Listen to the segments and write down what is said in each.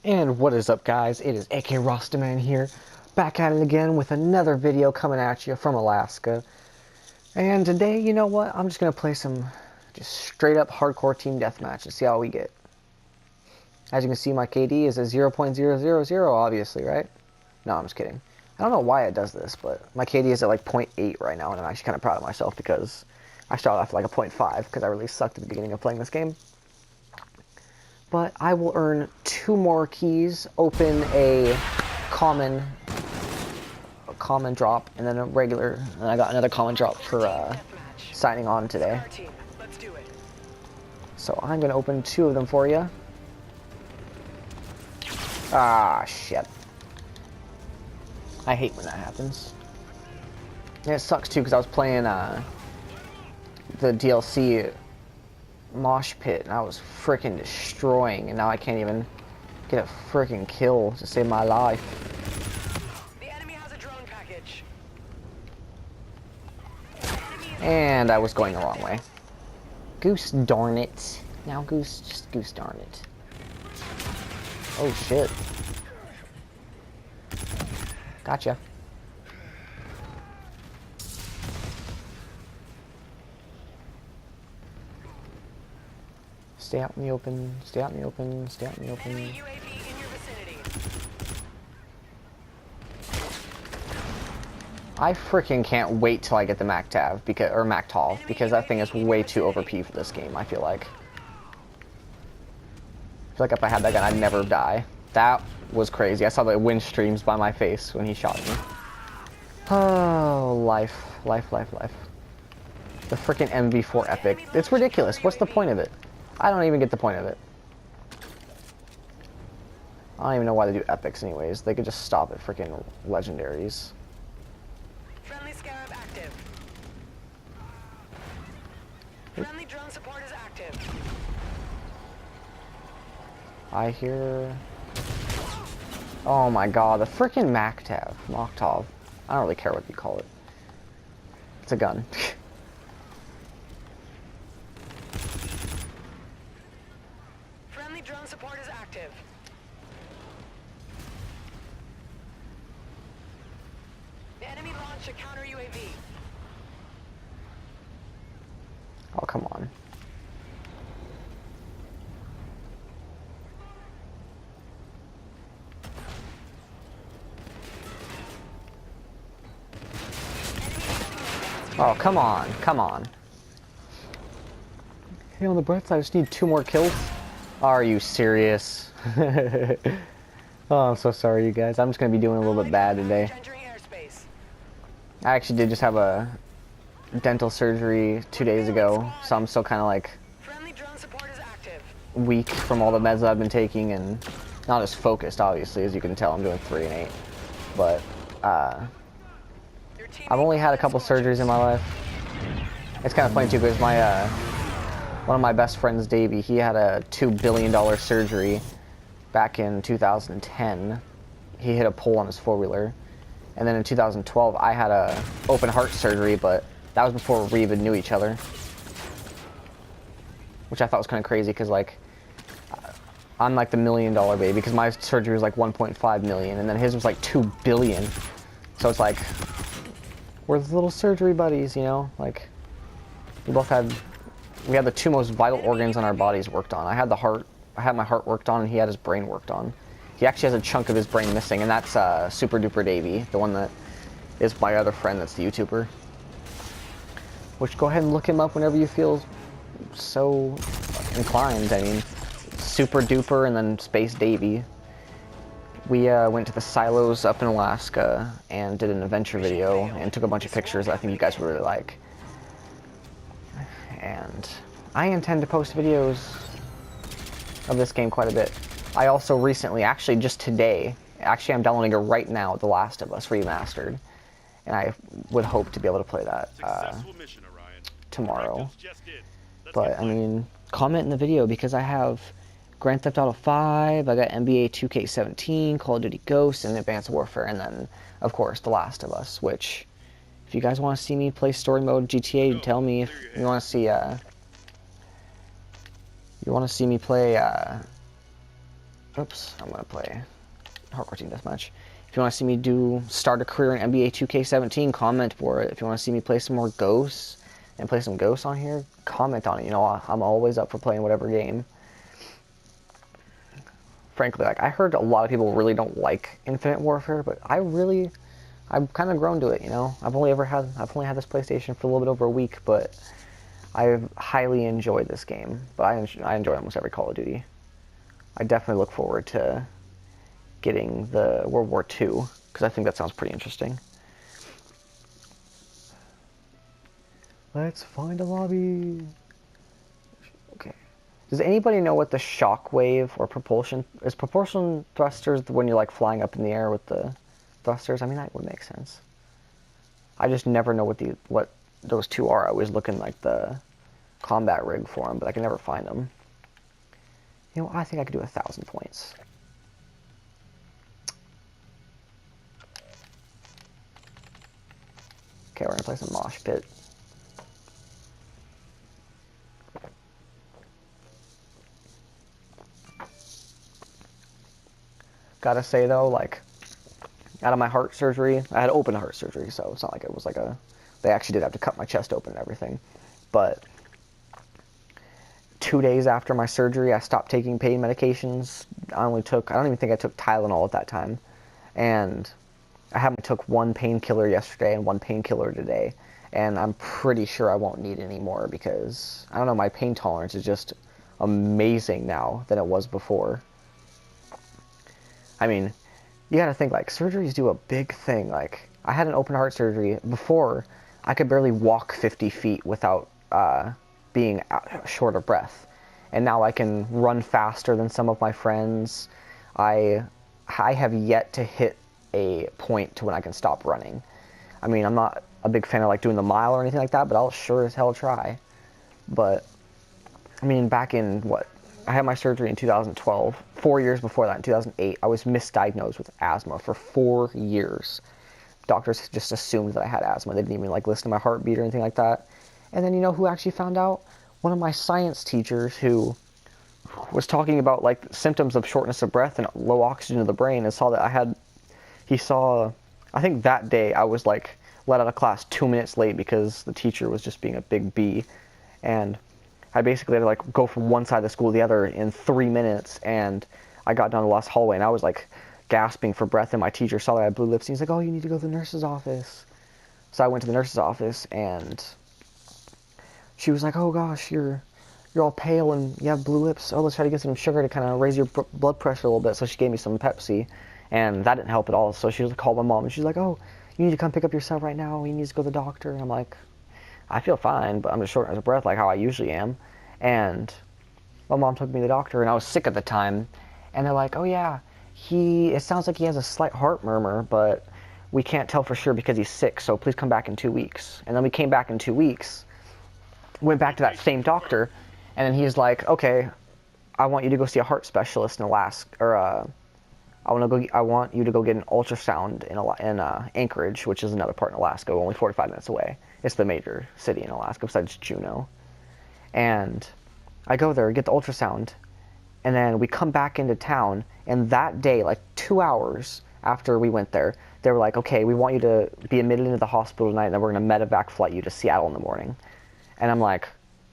And what is up, guys? It is AK Rostaman here, back at it again with another video coming at you from Alaska. And today, you know what? I'm just gonna play some just straight up hardcore team deathmatch and see how we get. As you can see, my KD is a 0.000, obviously, right? No, I'm just kidding. I don't know why it does this, but my KD is at like 0.8 right now, and I'm actually kind of proud of myself because I started off at like a 0.5 because I really sucked at the beginning of playing this game. But I will earn 2 more keys, open a common drop, and then a regular, and I got another common drop for signing on today. So I'm going to open 2 of them for you. Ah, shit. I hate when that happens. And it sucks too, because I was playing the DLC mosh pit, and I was freaking destroying, and now I can't even get a freaking kill to save my life. The enemy has a drone package. And I was going the wrong way. Goose darn it. Now just goose darn it. Oh shit. Gotcha. Stay out in the open, stay out in the open, stay out in the open. Enemy UAV in your vicinity. I freaking can't wait till I get the MacTav because that thing is way too OP for this game, I feel like. I feel like if I had that gun, I'd never die. That was crazy. I saw the wind streams by my face when he shot me. Oh, life. The freaking MV4 Epic. It's ridiculous. What's the point of it? I don't even get the point of it. I don't even know why they do epics anyways. They could just stop at freaking legendaries. Friendly Scarab active. Friendly drone support is active. I hear... Oh my god, the freaking Moktav. I don't really care what you call it. It's a gun. Friendly drone support is active. The enemy launched a counter UAV. Oh, come on. Oh, come on, come on. Hey, on the bright side, I just need 2 more kills. Are you serious? Oh, I'm so sorry, you guys. I'm just gonna be doing a little bit bad today. Entering airspace. I actually did just have a dental surgery 2 days ago, so I'm still kind of like Friendly drone support is active. weak from all the meds I've been taking, and not as focused, obviously, as you can tell. I'm doing 3 and 8, but Your teammate I've only had a couple surgeries in my life. It's kind of funny too, because my one of my best friends, Davey, he had a $2 billion surgery back in 2010. He hit a pole on his 4-wheeler. And then in 2012, I had a open heart surgery, but that was before we even knew each other. Which I thought was kind of crazy, because like, I'm like the $1 million baby, because my surgery was like 1.5 million, and then his was like 2 billion. So it's like, we're the little surgery buddies, you know? Like, we had the 2 most vital organs on our bodies worked on. I had my heart worked on, and he had his brain worked on. He actually has a chunk of his brain missing, and that's Super Duper Davey, the one that is my other friend that's the YouTuber. Which, go ahead and look him up whenever you feel so inclined. I mean, Super Duper and then Space Davey. We went to the silos up in Alaska and did an adventure video and took a bunch of pictures that I think you guys would really like. And I intend to post videos of this game quite a bit. I also recently, actually just today, I'm downloading it right now, The Last of Us Remastered. And I would hope to be able to play that tomorrow. But, I mean, comment in the video, because I have Grand Theft Auto 5, I got NBA 2K17, Call of Duty Ghosts, and Advanced Warfare, and then, of course, The Last of Us, which, if you guys want to see me play story mode GTA, tell me. If you want to see, me play, Oops, I'm gonna play Hardcore Team Deathmatch. If you want to see me start a career in NBA 2K17, comment for it. If you want to see me play some more Ghosts and play some Ghosts on here, comment on it. You know, I'm always up for playing whatever game. Frankly, like, I heard a lot of people really don't like Infinite Warfare, but I've kind of grown to it, you know? I've only had this PlayStation for a little bit over a week, but I've highly enjoyed this game. But I enjoy almost every Call of Duty. I definitely look forward to getting the World War II, because I think that sounds pretty interesting. Let's find a lobby. Okay. Does anybody know what the shockwave or propulsion is? Propulsion thrusters when you're like flying up in the air with the thrusters? I mean, that would make sense. I just never know what those two are. I always look in like the combat rig for them, but I can never find them. You know, I think I could do 1,000 points. Okay, we're gonna play some Mosh Pit. Gotta say though, like, out of my heart surgery, I had open heart surgery, so it's not like it was like they actually did have to cut my chest open and everything. But 2 days after my surgery, I stopped taking pain medications. I don't even think I took Tylenol at that time. And I took one painkiller yesterday and one painkiller today. And I'm pretty sure I won't need any more because, I don't know, my pain tolerance is just amazing now than it was before. I mean, you gotta think, like, surgeries do a big thing. Like, I had an open heart surgery. Before, I could barely walk 50 feet without being short of breath. And now I can run faster than some of my friends. I have yet to hit a point to when I can stop running. I mean, I'm not a big fan of like doing the mile or anything like that, but I'll sure as hell try. But, I mean, back in, I had my surgery in 2012. 4 years before that, in 2008, I was misdiagnosed with asthma for 4 years. Doctors just assumed that I had asthma. They didn't even like listen to my heartbeat or anything like that. And then you know who actually found out? One of my science teachers who was talking about like symptoms of shortness of breath and low oxygen to the brain, and saw that I think that day I was like let out of class 2 minutes late because the teacher was just being a big bee. And I basically had to like go from one side of the school to the other in 3 minutes, and I got down the last hallway and I was like gasping for breath, and my teacher saw that I had blue lips and he's like, "Oh, you need to go to the nurse's office." So I went to the nurse's office and she was like, "Oh gosh, you're all pale and you have blue lips. Oh, let's try to get some sugar to kind of raise your blood pressure a little bit." So she gave me some Pepsi, and that didn't help at all. So she called my mom and she's like, "Oh, you need to come pick up yourself right now. You need to go to the doctor." And I'm like, "I feel fine, but I'm just short of breath like how I usually am." And my mom took me to the doctor, and I was sick at the time. And they're like, "Oh yeah, it sounds like he has a slight heart murmur, but we can't tell for sure because he's sick, so please come back in 2 weeks." And then we came back in 2 weeks, went back to that same doctor, and then he's like, "Okay, I want you to go see a heart specialist in Alaska, or I want you to go get an ultrasound in Anchorage, which is another part in Alaska, only 45 minutes away. It's the major city in Alaska besides Juneau." And I go there, get the ultrasound, and then we come back into town, and that day, like 2 hours after we went there, they were like, "Okay, we want you to be admitted into the hospital tonight, and then we're going to medevac flight you to Seattle in the morning." And I'm like,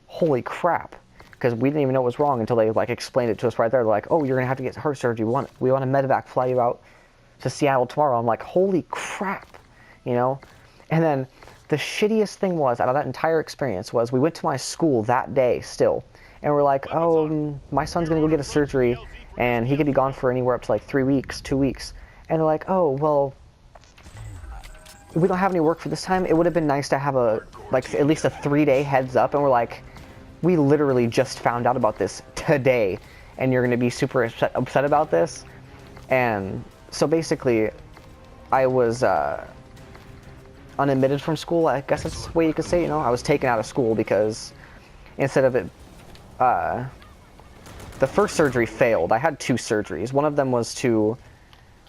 holy crap. Because we didn't even know what was wrong until they like explained it to us right there. They're like, "Oh, you're going to have to get heart surgery. We want to medevac fly you out to Seattle tomorrow." I'm like, holy crap, you know? And then the shittiest thing was, out of that entire experience, was we went to my school that day still. And we're like, "Oh, my son's going to go get a surgery, and he could be gone for anywhere up to like 3 weeks, 2 weeks." And they're like, "Oh, well, we don't have any work for this time. It would have been nice to have at least a 3-day heads up." And we're like, "We literally just found out about this today, and you're going to be super upset about this?" And so basically, I was unadmitted from school. I guess that's the way you could say, you know. I was taken out of school because instead of it, the first surgery failed. I had 2 surgeries. One of them was to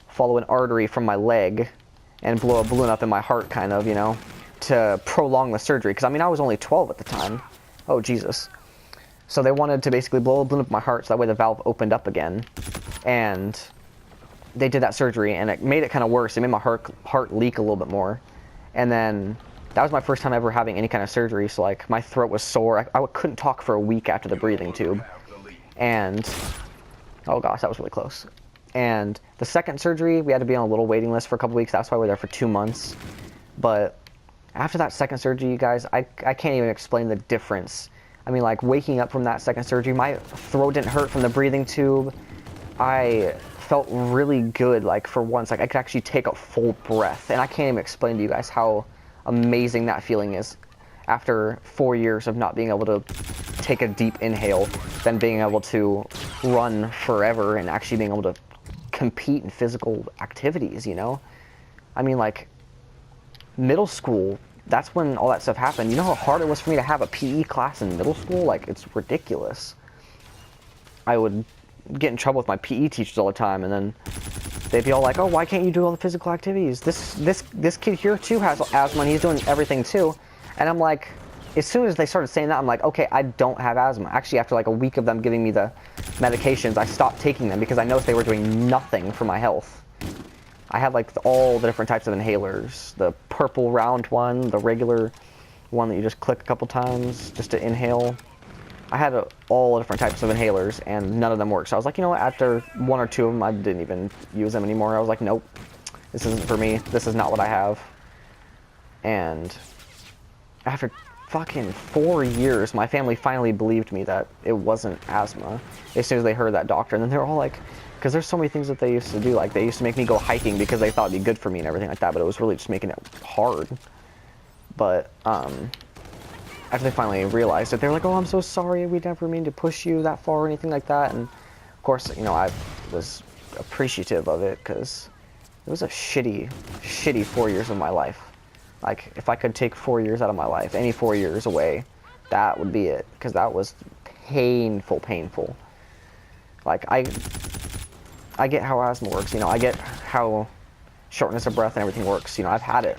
follow an artery from my leg and blow a balloon up in my heart, kind of, you know, to prolong the surgery. Because, I mean, I was only 12 at the time. Oh, Jesus. So they wanted to basically blow a balloon up my heart so that way the valve opened up again. and they did that surgery, and it made it kind of worse. It made my heart leak a little bit more, and then that was my first time ever having any kind of surgery. So like my throat was sore. I couldn't talk for a week after the breathing tube, and oh gosh, that was really close. And the second surgery, we had to be on a little waiting list for a couple weeks. That's why we were there for 2 months. But after that second surgery, you guys, I can't even explain the difference. I mean, like, waking up from that second surgery, my throat didn't hurt from the breathing tube. I felt really good, like, for once. Like, I could actually take a full breath. And I can't even explain to you guys how amazing that feeling is after 4 years of not being able to take a deep inhale, then being able to run forever and actually being able to compete in physical activities, you know? I mean, like, middle school, that's when all that stuff happened. You know how hard it was for me to have a PE class in middle school? Like, it's ridiculous. I would get in trouble with my PE teachers all the time, and then they'd be all like, oh, why can't you do all the physical activities? This kid here, too, has asthma, and he's doing everything, too. And I'm like, as soon as they started saying that, I'm like, okay, I don't have asthma. Actually, after like a week of them giving me the medications, I stopped taking them because I noticed they were doing nothing for my health. I had like all the different types of inhalers. The purple round one, the regular one that you just click a couple times just to inhale. I had all the different types of inhalers, and none of them worked. So I was like, you know what, after 1 or 2 of them, I didn't even use them anymore. I was like, nope, this isn't for me. This is not what I have. And after fucking 4 years, my family finally believed me that it wasn't asthma as soon as they heard that doctor. And then they were all like, because there's so many things that they used to do, like they used to make me go hiking because they thought it'd be good for me and everything like that, but it was really just making it hard. But after they finally realized it, they were like, oh, I'm so sorry, we never mean to push you that far or anything like that. And of course, you know, I was appreciative of it because it was a shitty 4 years of my life. Like, if I could take 4 years out of my life, any 4 years away, that would be it. Because that was painful. Like, I get how asthma works, you know, I get how shortness of breath and everything works, you know, I've had it.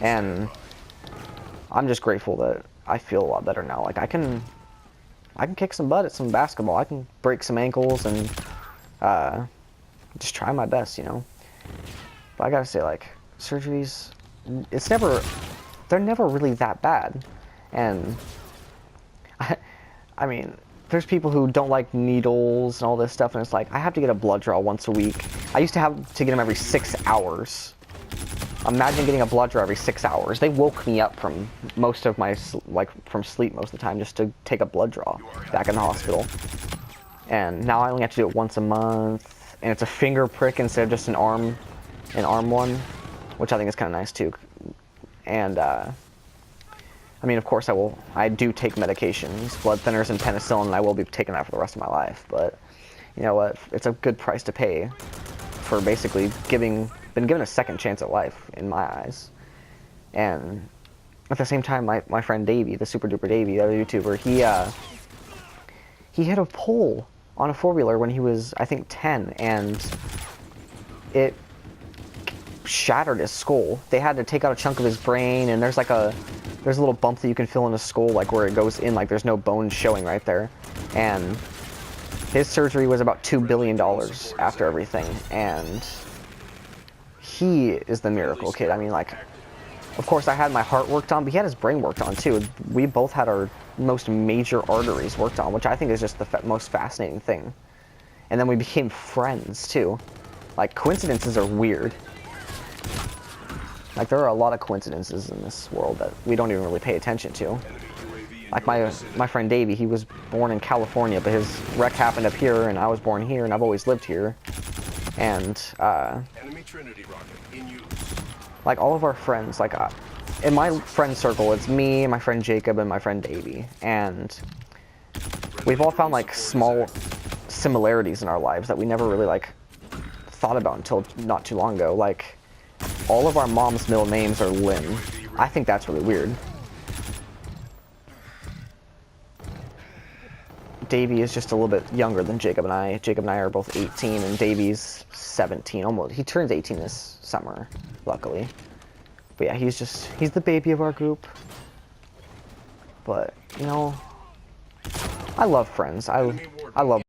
And I'm just grateful that I feel a lot better now. Like, I can kick some butt at some basketball, I can break some ankles and just try my best, you know. But I gotta say, like, surgeries, they're never really that bad. And I mean, there's people who don't like needles and all this stuff, and it's like, I have to get a blood draw once a week. I used to have to get them every 6 hours. Imagine getting a blood draw every 6 hours. They woke me up from most of my, from sleep most of the time just to take a blood draw back in the hospital. And now I only have to do it once a month, and it's a finger prick instead of just an arm one, which I think is kind of nice too. And I mean, of course, I do take medications, blood thinners and penicillin, and I will be taking that for the rest of my life. But you know what? It's a good price to pay for basically been given a second chance at life, in my eyes. And at the same time, my friend Davey, the Super Duper Davey, the other YouTuber, he hit a pole on a 4-wheeler when he was, I think, 10, and it shattered his skull. They had to take out a chunk of his brain, and there's a little bump that you can feel in his skull, like where it goes in, like there's no bones showing right there. And his surgery was about $2 billion after everything, and he is the miracle kid. I mean, like, of course I had my heart worked on, but he had his brain worked on too. We both had our most major arteries worked on, which I think is just the most fascinating thing. And then we became friends too. Like, coincidences are weird. Like, there are a lot of coincidences in this world that we don't even really pay attention to. Like my friend Davey, he was born in California, but his wreck happened up here, and I was born here, and I've always lived here. And like, all of our friends, like in my friend circle, it's me, my friend Jacob, and my friend Davey, and we've all found like small similarities in our lives that we never really like thought about until not too long ago. Like, all of our mom's middle names are Lynn. I think that's really weird. Davey is just a little bit younger than Jacob and I. Jacob and I are both 18, and Davey's 17, almost. He turns 18 this summer, luckily. But yeah, he's the baby of our group. But, you know, I love friends. I love